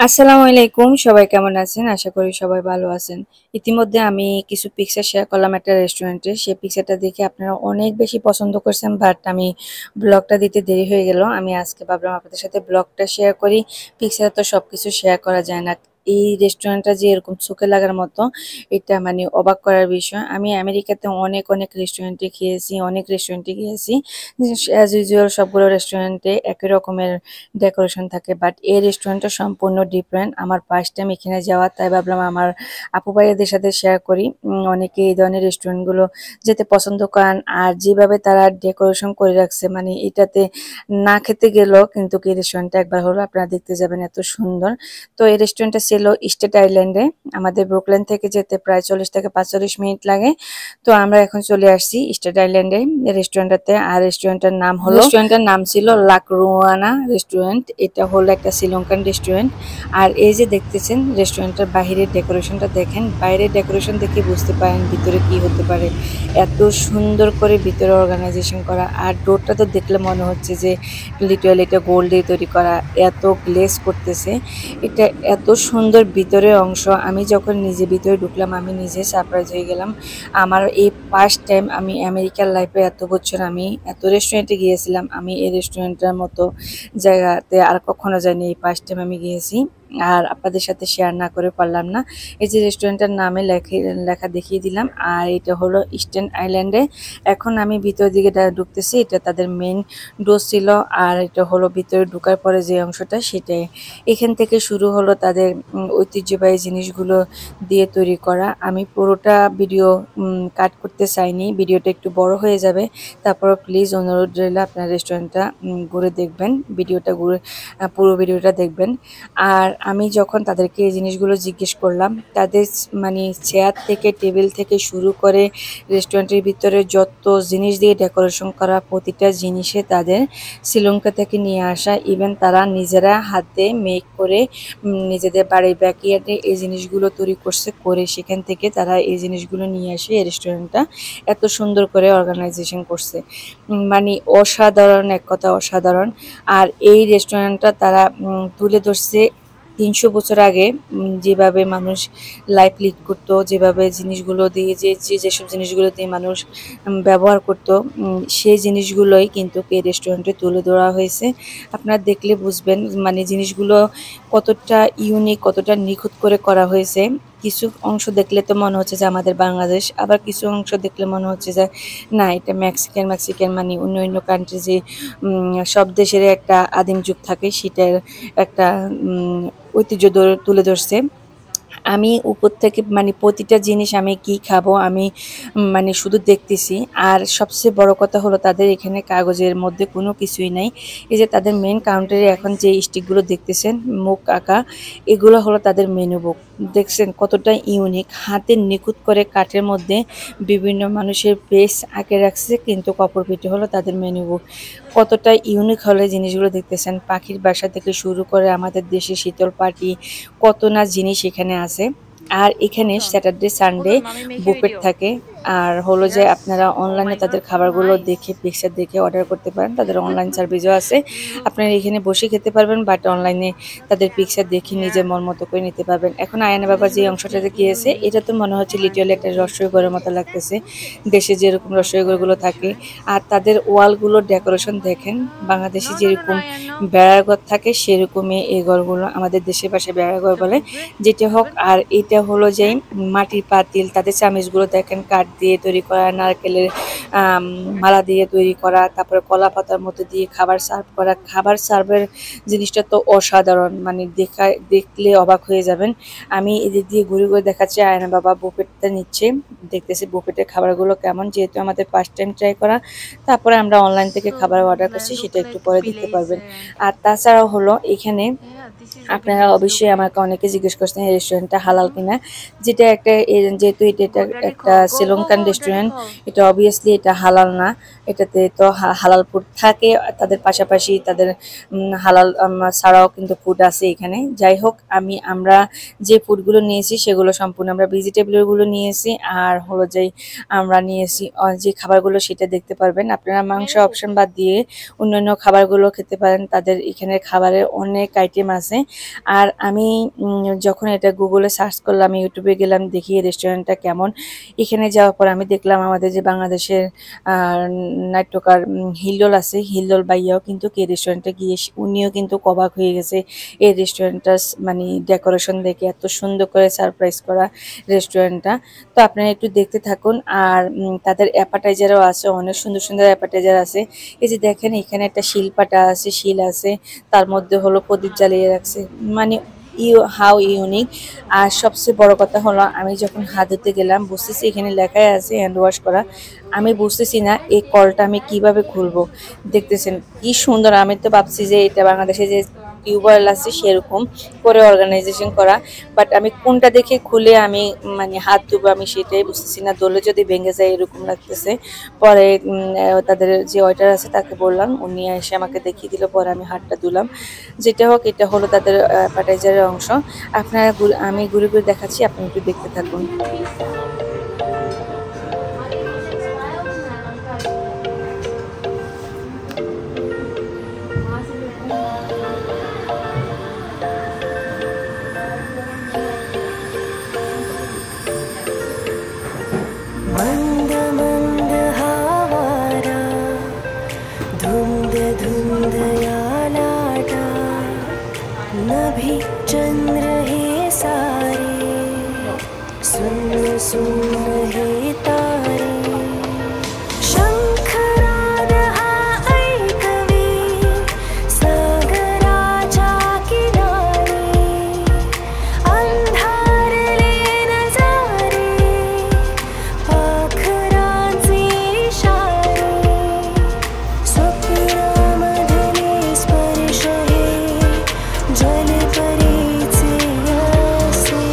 আসসালামু আলাইকুম, সবাই কেমন আছেন? আশা করি সবাই ভালো আছেন। ইতিমধ্যে আমি কিছু পিকচার শেয়ার করলাম একটা রেস্টুরেন্টে। সেই পিকচারটা দেখে আপনারা অনেক বেশি পছন্দ করছেন, বাট আমি ব্লগটা দিতে দেরি হয়ে গেল। আমি আজকে ভাবলাম আপনাদের সাথে ব্লগটা শেয়ার করি। পিকচারে তো সবকিছু শেয়ার করা যায় না। এই রেস্টুরেন্টটা যে এরকম চোখে লাগার মতো, এটা মানে অবাক করার বিষয়। আমি আমেরিকাতে অনেক রেস্টুরেন্টে খেয়েছি, অনেক রেস্টুরেন্টে গিয়েছি। অ্যাজ ইউজুয়াল সবগুলো রেস্টুরেন্টে একই রকমের ডেকোরেশন থাকে, বাট এই রেস্টুরেন্টটা সম্পূর্ণ ডিফারেন্ট। আমার ফার্স্ট টাইম এখানে যাওয়া, তাই ভাবলাম আমার আপু ভাইয়াদের সাথে শেয়ার করি। অনেকে এই ধরনের রেস্টুরেন্টগুলো যেতে পছন্দ করেন, আর যেভাবে তারা ডেকোরেশন করে রাখছে মানে এটাতে না খেতে গেলেও কিন্তু এই রেস্টুরেন্টটা একবার হলো আপনারা দেখতে যাবেন, এত সুন্দর। তো এই রেস্টুরেন্টটা ছিল স্টেট আইল্যান্ডে। আমাদের ব্রুকলিন থেকে যেতে প্রায় 40 থেকে 45 মিনিট লাগে। তো আমরা এখন চলে আসছি স্টেট আইল্যান্ডে রেস্টুরেন্টটাতে। আর রেস্টুরেন্টের নাম ছিল লাক রুয়ানা রেস্টুরেন্ট। এটা হলো একটা শ্রীলঙ্কান রেস্টুরেন্ট। আর এই যে দেখতেছেন রেস্টুরেন্টের বাহিরের ডেকোরেশনটা দেখেন, বাইরের ডেকোরেশন দেখে বুঝতে পারেন ভিতরে কি হতে পারে। এত সুন্দর করে ভিতরে অর্গানাইজেশন করা, আর ডোরটা তো দেখলে মনে হচ্ছে যে লিটারালি এটা গোল্ড দিয়ে তৈরি করা, এত গ্লেজ করতেছে। এটা এত সুন্দর ভিতরের অংশ। আমি যখন নিজে ভিতরে ঢুকলাম আমি নিজে সারপ্রাইজ হয়ে গেলাম। আমার এই ফার্স্ট টাইম আমি আমেরিকার লাইফে এত বছর আমি এত রেস্টুরেন্টে গিয়েছিলাম, আমি এই রেস্টুরেন্টের মতো জায়গাতে আর কখনো যাইনি। এই ফার্স্ট টাইম আমি গিয়েছি, আর আপনাদের সাথে শেয়ার না করে পারলাম না। এই যে রেস্টুরেন্টের নামে লেখা দেখিয়ে দিলাম, আর এটা হলো ইস্টার্ন আইল্যান্ডে। এখন আমি ভিতরের দিকে ঢুকতেছি, এটা তাদের মেন ডোর ছিল। আর এটা হলো ভিতরে ঢোকার পরে যে অংশটা সেটাই। এখান থেকে শুরু হলো তাদের ঐতিহ্যবাহী জিনিসগুলো দিয়ে তৈরি করা। আমি পুরোটা ভিডিও কাট করতে চাইনি, ভিডিওটা একটু বড় হয়ে যাবে। তারপর প্লিজ অনুরোধ রইল আপনার রেস্টুরেন্টটা ঘুরে দেখবেন, পুরো ভিডিওটা দেখবেন। আর আমি যখন তাদেরকে এই জিনিসগুলো জিজ্ঞেস করলাম, তাদের মানে চেয়ার থেকে টেবিল থেকে শুরু করে রেস্টুরেন্টের ভিতরে যত জিনিস দিয়ে ডেকোরেশন করা, প্রতিটা জিনিসে তাদের শ্রীলঙ্কা থেকে নিয়ে আসা। ইভেন তারা নিজেরা হাতে মেক করে নিজেদের বাড়ির ব্যাকইয়ার্ডে এই জিনিসগুলো তৈরি করছে, করে সেখান থেকে তারা এই জিনিসগুলো নিয়ে আসে এই রেস্টুরেন্টটা এত সুন্দর করে অর্গানাইজেশন করছে। মানে অসাধারণ, এক কথা অসাধারণ। আর এই রেস্টুরেন্টটা তারা তুলে ধরছে 300 বছর আগে যেভাবে মানুষ লাইফ লিড করতো, যেভাবে জিনিসগুলো দিয়ে যেসব জিনিসগুলো দিয়ে মানুষ ব্যবহার করতো, সেই জিনিসগুলোই কিন্তু এই রেস্টুরেন্টে তুলে ধরা হয়েছে। আপনারা দেখলে বুঝবেন মানে জিনিসগুলো কতটা ইউনিক, কতটা নিখুঁত করে করা হয়েছে। কিছু অংশ দেখলে তো মনে হচ্ছে যে আমাদের বাংলাদেশ, আবার কিছু অংশ দেখলে মনে হচ্ছে যে না এটা মেক্সিকান মানে অন্য কান্ট্রি, যে সব দেশের একটা আদিম যুগ থাকে সেটার একটা ঐতিহ্য তুলে ধরছে। আমি উপর থেকে মানে প্রতিটা জিনিস আমি কি খাবো আমি মানে শুধু দেখতেছি। আর সবচেয়ে বড় কথা হলো তাদের এখানে কাগজের মধ্যে কোনো কিছুই নাই। এই যে তাদের মেন কাউন্টারে এখন যে স্টিকগুলো দেখতেছেন মুখ আঁকা, এগুলো হলো তাদের মেনু বুক। দেখছেন কতটা ইউনিক, হাতে নিখুঁত করে কাঠের মধ্যে বিভিন্ন মানুষের ফেস আঁকে রাখছে, কিন্তু কপর পিঠে হলো তাদের মেনু বুক। কতটা ইউনিক হলে জিনিসগুলো দেখতেছেন, পাখির বাসা থেকে শুরু করে আমাদের দেশে শীতল পাটি, কত না জিনিস এখানে আছে। আর এখানে স্যাটারডে সানডে বুফেট থাকে। আর হলো যে আপনারা অনলাইনে তাদের খাবারগুলো দেখে পিকচার দেখে অর্ডার করতে পারেন, তাদের অনলাইন সার্ভিসও আছে। আপনারা এখানে বসে খেতে পারবেন, বাট অনলাইনে তাদের পিকচার দেখে নিজের মন মতো করে নিতে পারবেন। এখন আয়ানা বাবা যে অংশটাতে গিয়েছে, এটা তো মনে হচ্ছে লিটারালি একটা রসইঘরের মতো লাগতেছে, দেশে যেরকম রসইঘরগুলো থাকে। আর তাদের ওয়ালগুলো ডেকোরেশন দেখেন, বাংলাদেশে যেরকম বেড়ার ঘর থাকে সেরকমই এই ঘরগুলো, আমাদের দেশের পাশে বেড়ার ঘর বলে যেটা হোক। আর এটা হলো যে মাটির পাতিল, তাদের চামিচগুলো দেখেন কাঠ দিয়ে তৈরি করা, নারকেলের মালা দিয়ে তৈরি করা, তারপরে কলা পাতার মধ্যে দিয়ে খাবার সার্ভ করা। খাবার সার্ভের জিনিসটা তো অসাধারণ, মানে দেখলে অবাক হয়ে যাবেন। আমি এদিক দিয়ে ঘুরে ঘুরে দেখাচ্ছি, আয়না বাবা বুফেটটা নিচ্ছে, দেখতেছি বুফেটের খাবারগুলো কেমন, যেহেতু আমাদের ফার্স্ট টাইম ট্রাই করা। তারপরে আমরা অনলাইন থেকে খাবার অর্ডার করছি, সেটা একটু পরে দেখতে পারবেন। আর তাছাড়াও হলো এখানে আপনারা অবশ্যই আমাকে অনেকে জিজ্ঞেস করছেন এই রেস্টুরেন্টটা হালাল কিনা, যেটা একটা যেহেতু এটা একটা আলমকান রেস্টুরেন্ট, এটা অবভিয়াসলি এটা হালাল না, এটাতে তো হালাল ফুড থাকে, তাদের পাশাপাশি তাদের হালাল ছাড়াও কিন্তু ফুড আছে এখানে। যাই হোক, আমরা যে ফুডগুলো নিয়েছি সেগুলো সম্পূর্ণ আমরা ভেজিটেবলগুলো নিয়েছি, আর হলো যে আমরা নিয়েছি যে খাবারগুলো সেটা দেখতে পারবেন আপনারা। মাংস অপশন বাদ দিয়ে অন্যান্য খাবারগুলো খেতে পারেন, তাদের এখানে খাবারের অনেক আইটেম আছে। আর আমি যখন এটা গুগলে সার্চ করলাম, ইউটিউবে গেলাম দেখি রেস্টুরেন্টটা কেমন। এখানে যাওয়ার পর আমি দেখলাম আমাদের যে বাংলাদেশের নাট্যকার হিল্লোল আছে, হিল্লোল ভাইয়াও কিন্তু এই রেস্টুরেন্টে গিয়ে উনিও কিন্তু অবাক হয়ে গেছে এই রেস্টুরেন্টটা মানে ডেকোরেশন দেখে, এত সুন্দর করে সারপ্রাইজ করা রেস্টুরেন্টটা। তো আপনারা একটু দেখতে থাকুন। আর তাদের অ্যাপাটাইজারও আছে, অনেক সুন্দর সুন্দর অ্যাপাটাইজার আছে। এই যে দেখেন এখানে একটা শিলপাটা আছে, শিল আছে, তার মধ্যে হলো প্রদীপ জ্বালিয়ে রাখছে, মানে হাউ ইউনিক। আর সবচেয়ে বড় কথা হলো আমি যখন হাত ধুতে গেলাম বুঝতেছি এখানে লেখাই আছে হ্যান্ড ওয়াশ করা, আমি বুঝতেছি না এই কলটা আমি কিভাবে খুলবো। দেখতেছেন কি সুন্দর, আমি তো ভাবছি যে এটা বাংলাদেশে যে টিউবওয়েল আছে সেরকম করে অর্গানাইজেশন করা, বাট আমি কোনটা দেখে খুলে আমি মানে হাত ধুবো আমি সেটাই বুঝতেছি না, দলে যদি ভেঙে যায় এরকম লাগতেছে। পরে তাদের যে ওয়েটার আছে তাকে বললাম, উনি এসে আমাকে দেখিয়ে দিল, পরে আমি হাতটা ধুলাম। যেটা হোক, এটা হলো তাদের অ্যাপাটাইজারের অংশ। আপনারা আমি ঘুরে ঘুরে দেখাচ্ছি, আপনি একটু দেখতে থাকুন। मंद मंद हवारा धुंध धुंध यालाटा नभी चंद्र हे सारे सुन्न सुन्न हे तारे शंखनाद हा ऐकवी सागराच्या किनारे अंधारले नजारे पाखरांचे इशारे स्वप्नामधले स्पर्श हे जलपरीचे असे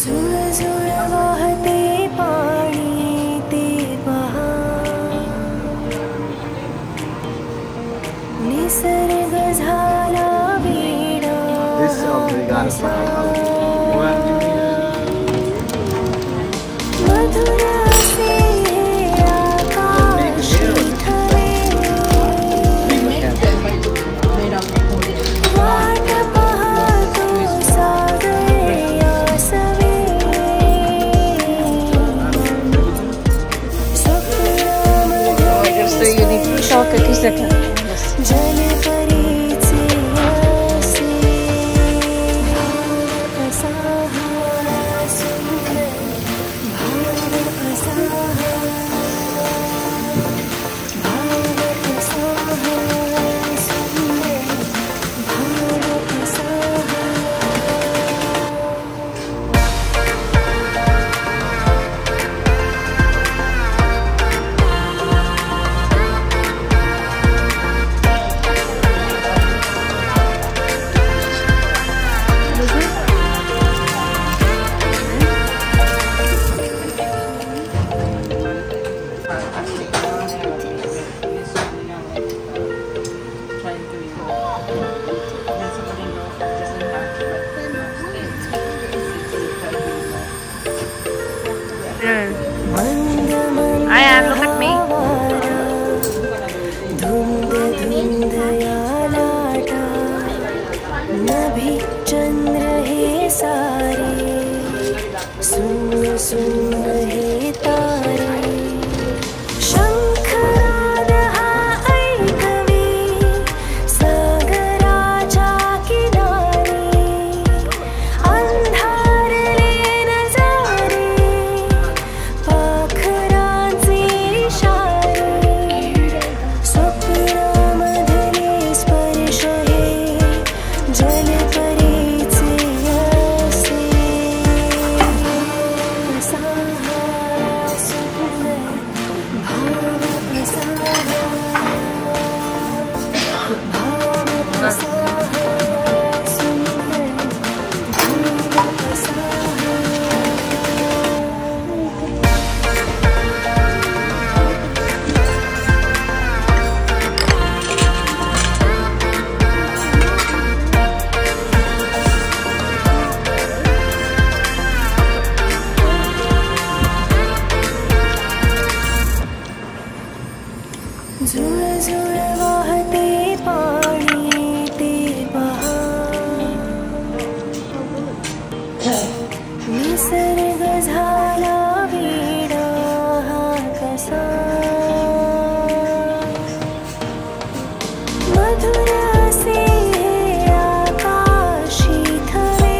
झुळ झुळ वाहते पाणी ते पहा निसर्ग झाला वेडा मधुर असे आकाश इथले वाट पाहतो सागरे आसवे So you need to talk at least second. जलपरीचे असे असा सुंदर भाव असा सुंदर भाव असा झुळ झुळ वाहते पाणी ते पहा निसर्ग झाला वेडा हा कसा मधुर असे हे आकाशी थवे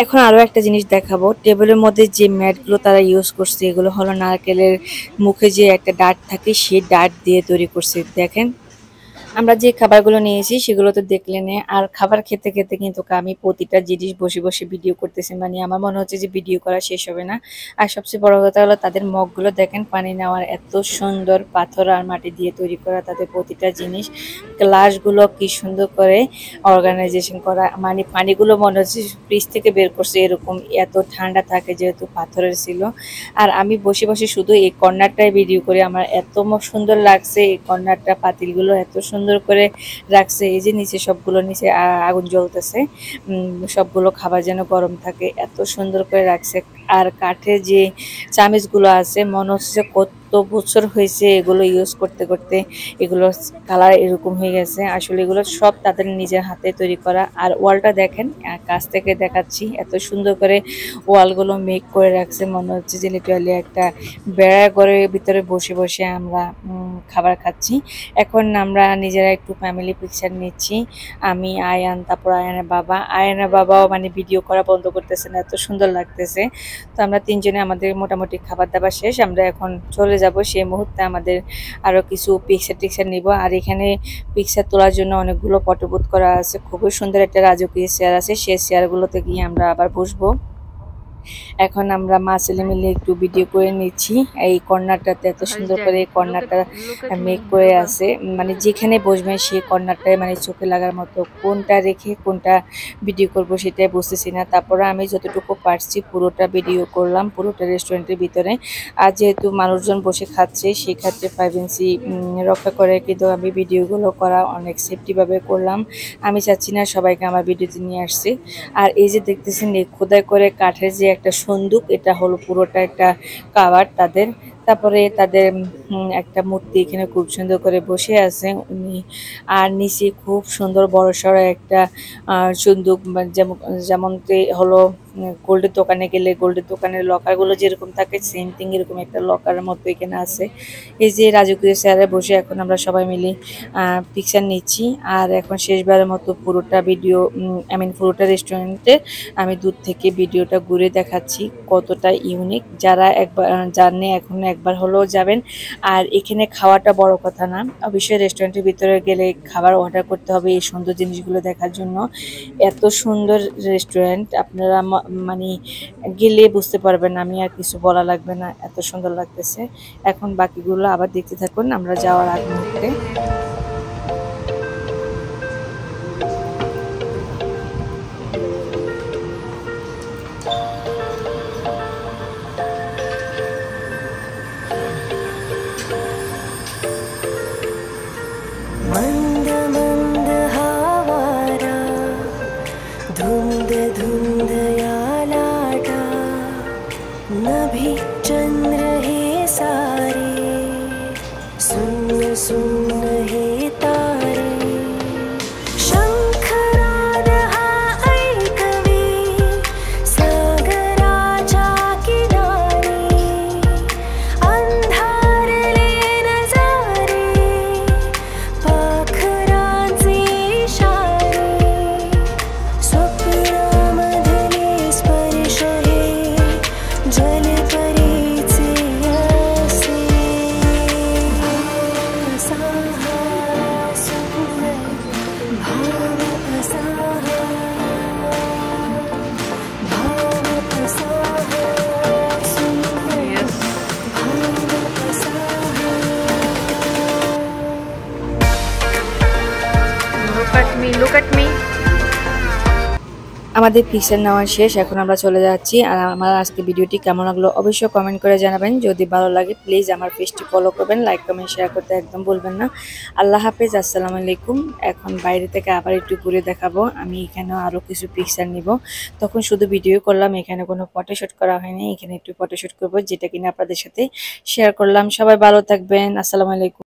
এখন আরো একটা জিনিস দেখাবো। টেবিলের মধ্যে যে ম্যাটগুলো তারা ইউজ করছে এগুলো হলো নারকেলের মুখে যে একটা ডাট থাকে সেই ডাট দিয়ে তৈরি করছে। দেখেন আমরা যে খাবারগুলো নিয়েছি সেগুলো তো দেখলেন। আর খাবার খেতে খেতে কিন্তু আমি প্রতিটা জিনিস বসে বসে ভিডিও করতেছি, মানে আমার মনে হচ্ছে যে ভিডিও করা শেষ হবে না। আর সবচেয়ে বড় কথা হলো তাদের মগগুলো দেখেন, পানি নেওয়ার এত সুন্দর পাথর আর মাটি দিয়ে তৈরি করা তাদের প্রতিটা জিনিস। গ্লাসগুলো কি সুন্দর করে অর্গানাইজেশন করা, মানে পানিগুলো মনে হচ্ছে ফ্রিজ থেকে বের করছে এরকম, এত ঠান্ডা থাকে যেহেতু পাথরের ছিল। আর আমি বসে বসে শুধু এই কর্নারটাই ভিডিও করি, আমার এত সুন্দর লাগছে এই কর্নারটা। পাতিলগুলো এত সুন্দর করে রাখছে, এই যে নিচে সবগুলো নিচে আগুন জ্বলতেছে, সবগুলো খাবার যেন গরম থাকে, এত সুন্দর করে রাখছে। আর কাঠের যে চামচগুলো আছে মনে হচ্ছে কত বছর হয়েছে এগুলো ইউজ করতে করতে এগুলো কালার এরকম হয়ে গেছে। আসলে এগুলো সব তাদের নিজের হাতে তৈরি করা। আর ওয়ালটা দেখেন, কাছ থেকে দেখাচ্ছি, এত সুন্দর করে ওয়ালগুলো মেক করে রাখছে, মনে হচ্ছে যে লিটারালি একটা বেড়া ঘরের ভিতরে বসে বসে আমরা খাবার খাচ্ছি। এখন আমরা নিজেরা একটু ফ্যামিলি পিকচার নিচ্ছি, আমি, আয়ান, তারপর আয়ানের বাবাও মানে ভিডিও করা বন্ধ করতেছে না, এত সুন্দর লাগতেছে। তো আমরা তিনজনে আমাদের মোটামুটি খাবার দাবার শেষ, আমরা এখন চলে যাব। সেই মুহূর্তে আমাদের আরো কিছু পিকচার নিব। আর এখানে পিকচার তোলার জন্য অনেকগুলো পটবুথ করা আছে, খুবই সুন্দর একটা রাজকীয় চেয়ার আছে, সেই চেয়ারগুলোতে গিয়ে আমরা আবার বসবো। এখন আমরা মা ছেলে মিলে একটু ভিডিও করে নিচ্ছি। এই কর্নারটাতে এত সুন্দর করে এই কর্নারটা মেক করে আছে, মানে যেখানে বসবেন সেই কর্নারটায় মানে চোখে লাগার মতো, কোনটা রেখে কোনটা ভিডিও করব সেটাই বুঝতেছি না। তারপরে আমি যতটুকু পারছি পুরোটা ভিডিও করলাম, পুরোটা রেস্টুরেন্টের ভিতরে। আর যেহেতু মানুষজন বসে খাচ্ছে সেক্ষেত্রে প্রাইভেসি রক্ষা করে কিন্তু আমি ভিডিওগুলো করা অনেক সেফটিভাবে করলাম। আমি চাচ্ছি না সবাইকে আমার ভিডিওতে নিয়ে আসছি। আর এই যে দেখতেছেন এই খোদাই করে কাঠের যে একটা সন্দুক, এটা হলো পুরোটা একটা কাভার তাদের। তারপরে তাদের একটা মূর্তি এখানে খুব সুন্দর করে বসে আছে উনি। আর নিচে খুব সুন্দর বড়সড় একটা সন্দুক, যেমন হলো গোল্ডের দোকানে গেলে গোল্ডের দোকানের লকারগুলো যেরকম থাকে সেম থিং এরকম একটা লকারের মতো এখানে আছে। এই যে রাজকীয় চেয়ারে বসে এখন আমরা সবাই মিলে পিকচার নিচ্ছি। আর এখন শেষবারের মতো পুরোটা ভিডিও পুরোটা রেস্টুরেন্টে আমি দূর থেকে ভিডিওটা ঘুরে দেখাচ্ছি কতটা ইউনিক। যারা জানে এখন একবার হলেও যাবেন। আর এখানে খাওয়াটা বড় কথা না, অবশ্যই রেস্টুরেন্টের ভিতরে গেলে খাবার অর্ডার করতে হবে এই সুন্দর জিনিসগুলো দেখার জন্য। এত সুন্দর রেস্টুরেন্ট আপনারা মানে গেলে বুঝতে পারবেন, আমি আর কিছু বলা লাগবে না, এত সুন্দর লাগতেছে। এখন বাকিগুলো আবার দেখতে থাকুন আমরা যাওয়ার আগ মুহূর্তে। मंद मंद हावारा धुंद धुंद या लाटा नभी चंद्र हे सारे सुन सुन हे तारे शंखनाद हा ऐकवे सागराच्या किनारी अंधारले नजारे पाखरांचे इशारे स्वप्नामधले स्पर्श हे जलपरीचे असे असा हा सुंदर भाव असा सुंदर भाव असा Look at me, look at me. আমাদের পিকচার নেওয়া শেষ, এখন আমরা চলে যাচ্ছি। আর আমার আজকে ভিডিওটি কেমন লাগলো অবশ্যই কমেন্ট করে জানাবেন। যদি ভালো লাগে প্লিজ আমার পেজটি ফলো করবেন, লাইক কমেন্ট শেয়ার করতে একদম ভুলবেন না। আল্লাহ হাফেজ, আসসালামু আলাইকুম। এখন বাইরে থেকে আবার একটু ঘুরে দেখাবো, আমি এখানে আরো কিছু পিকচার নিব। তখন শুধু ভিডিও করলাম, এখানে কোনো ফটোশুট করা হয়নি, এখানে একটু ফটোশুট করবো যেটা কিনা আপনাদের সাথে শেয়ার করলাম। সবাই ভালো থাকবেন, আসসালামু আলাইকুম।